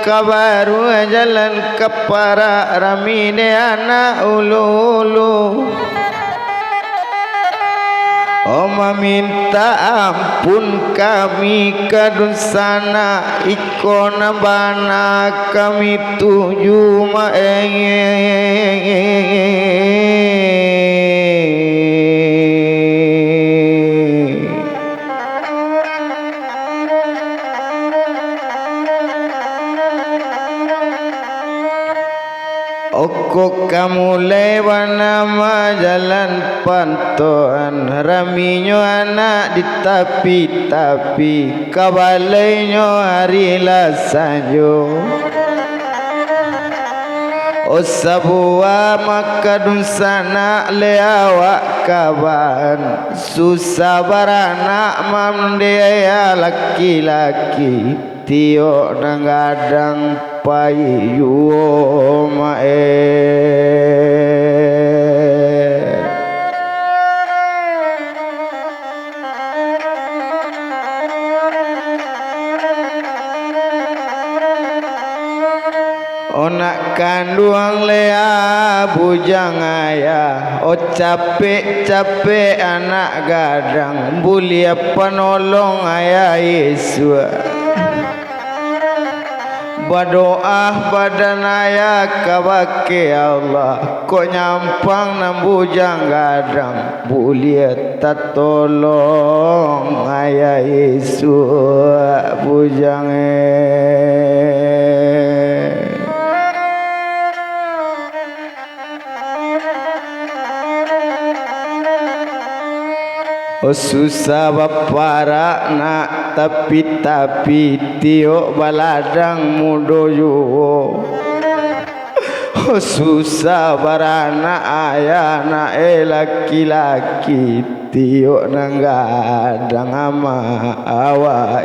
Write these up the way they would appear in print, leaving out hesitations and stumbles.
kabaru jalan ke para ramine anak ulu-ulu. Minta ampun kami kadosana ikona bana kami tuju Oko kamu lewana jalan pantoan raminyo anak di tapi kabalenyo hari lasanyo Osabua makadun sana leawak kaban susah barana mamdea laki-laki tio nangadang payu onak kanduang lea bujang ayah capek-capek anak gadang bulia penolong ayah Yesus berdoa badan ayah kabake Allah kok nyampang nam bujang gadang bulia tak tolong ayah Yesus bujang susah bapara nak tapi tio baladang mudoyo susah barana ayah na laki-laki tio nanggadang ama awa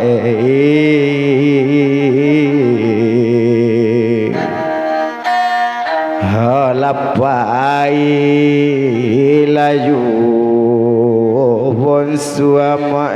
lapai laju bon suama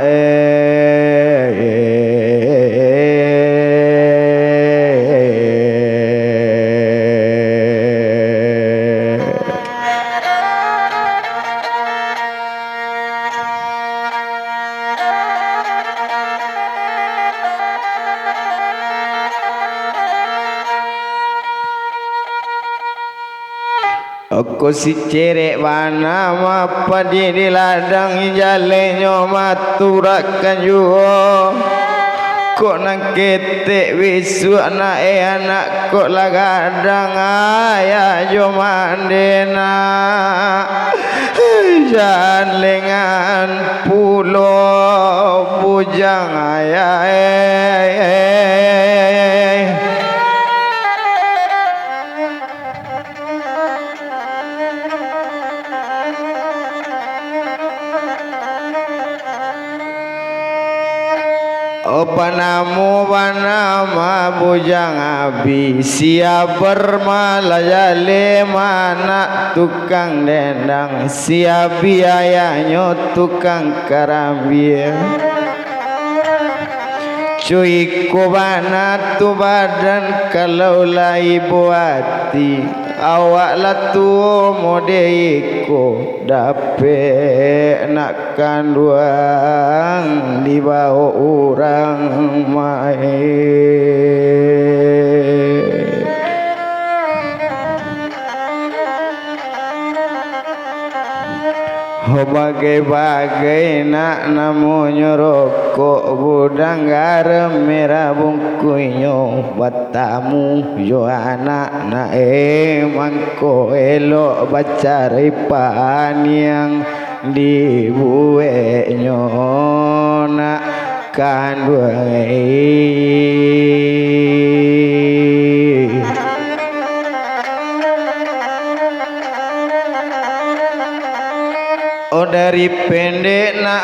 Aku si cerek mana apa di ladang jalenyo maturakan juo kok nang ketek wisu anak kok lagadang ayah jo mandena jalengan pulau bujang ayah panamu panama bujang abi siap bermalayale mana tukang dendang siap biayanya tukang karambia cuy kubana tu badan kalau lai buati awak latu modeiko dape nak kanduang di bawah orang bagai-bagai nak namanya rokok budang garam merah bungkuinyo batamu yo anak na mangko elok baca ripan yang dibuenyo nak kanduai dari pendek na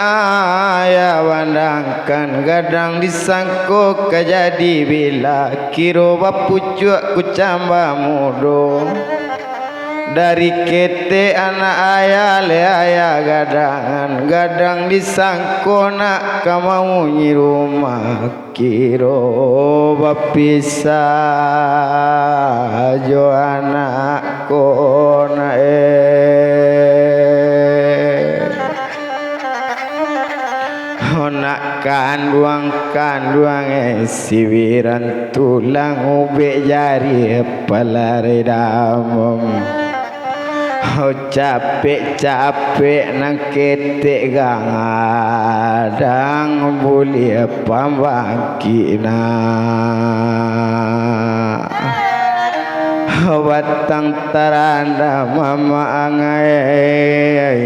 ayah wandangkan gadang disangko kejadi bila kiro bapucuk ku camba mudo dari kete anak ayah le ayah gadang disangkona kamau nyirumah kiro bapisah jo anak kona nak kanduang siwiran tulang ube jari pelare damom capek nang ketek gangadang buli pambangkina watang taranda mama angai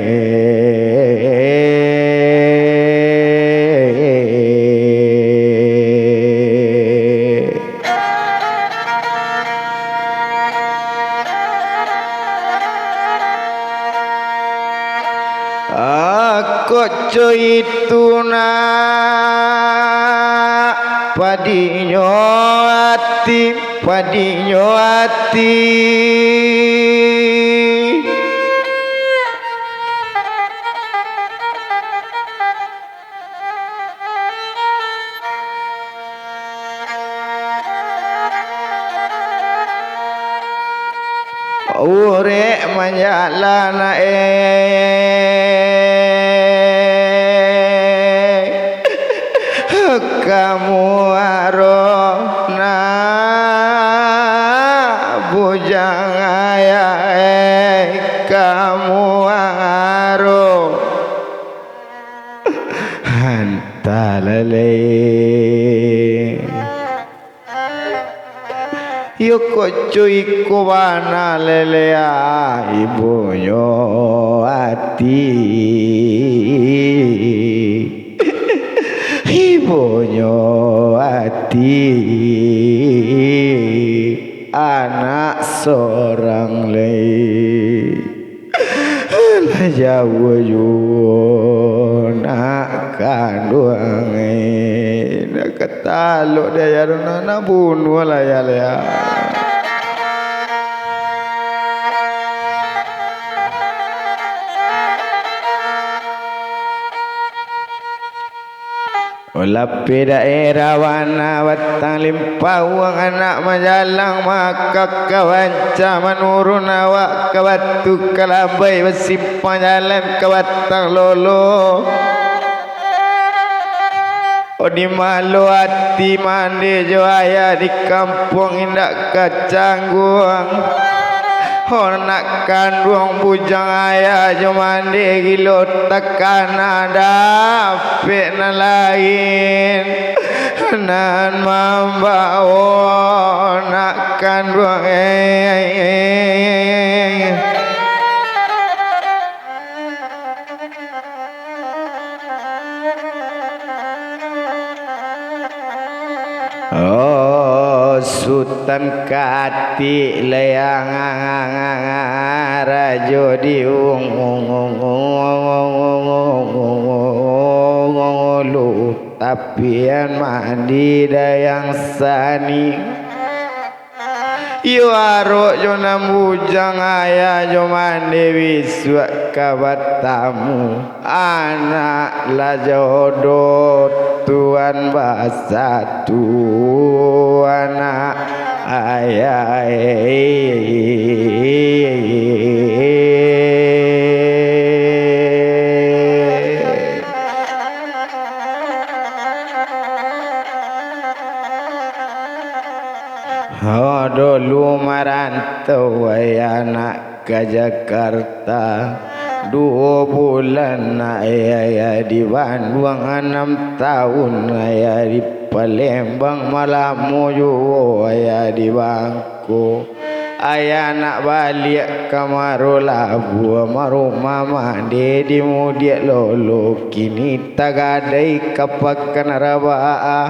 koco itu na padinyo ati urek manjalana kamu arona bujang ayah kamu aro hantalale yoko cuy kubana lelea ibunya hati ibunya hati anak seorang jauh nak kandung nak ketaluk dia nak bunuh lah ya lea Lapi daerah wana watang limpawang anak majalang maka kawanca menurun awak kawatu kalabai besimpan jalan kawatang lolo di malu hati mandi jo ayah di kampung indak kacangguang nak kandung bujang ayah jo mandi gilo tekan ada pek lain nan membawa nak kandung Sultan kati layang rajo diung lu tapian mandi dayang sani yo aro jo nambujang ayah jo mandi wiswa kawatamu anak la jodoh tuan bahasa tu anak ayah dulu merantau anak ke Jakarta 2 bulan ayah di Bandung 6 tahun ayah di Palembang malam muju ayah di Bangko ayah nak balik ke Marulabu maru mama dedi mudia lolo kini tagadai kapakan rabaa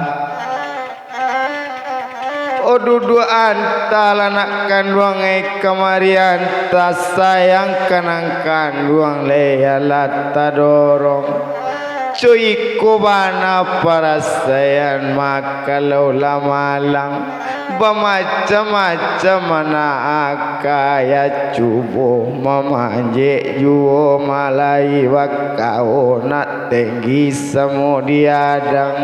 dudu antal anak kandung kemarian tas sayang kenang kandung leyalat dorong cuy kubana para sayan maka laula malang Bamacam-macam anak kaya cubo memanje juo malai wakau nak tinggi semu diadang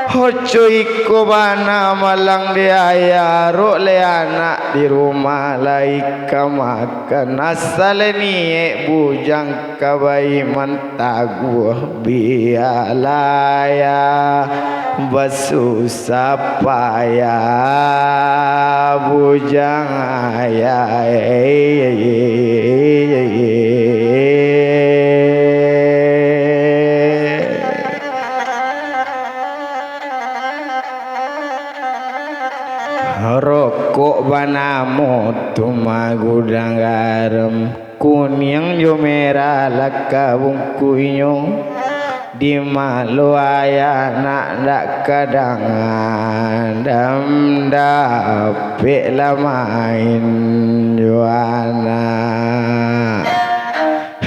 Hoco iko bana malang diaya ro le anak di rumah laika makan asal ni bujang kabai mantagu bialaya basusah payah bujang ayah rokok bana motu magudang garam kuning jo merah laka bungkuinyo di malu ayah nak dak kadangan dam dapik lah main juana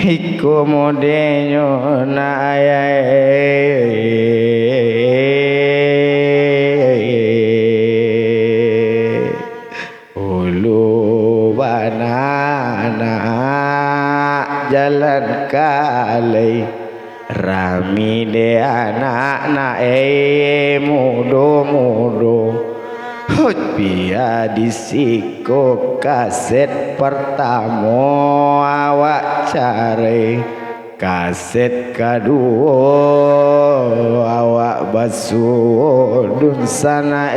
Iko modenyo na ulu banana jalan kalai rami de anak na mudo hut pia disiko kaset pertama awak cari kaset kedua awak basuh dun sana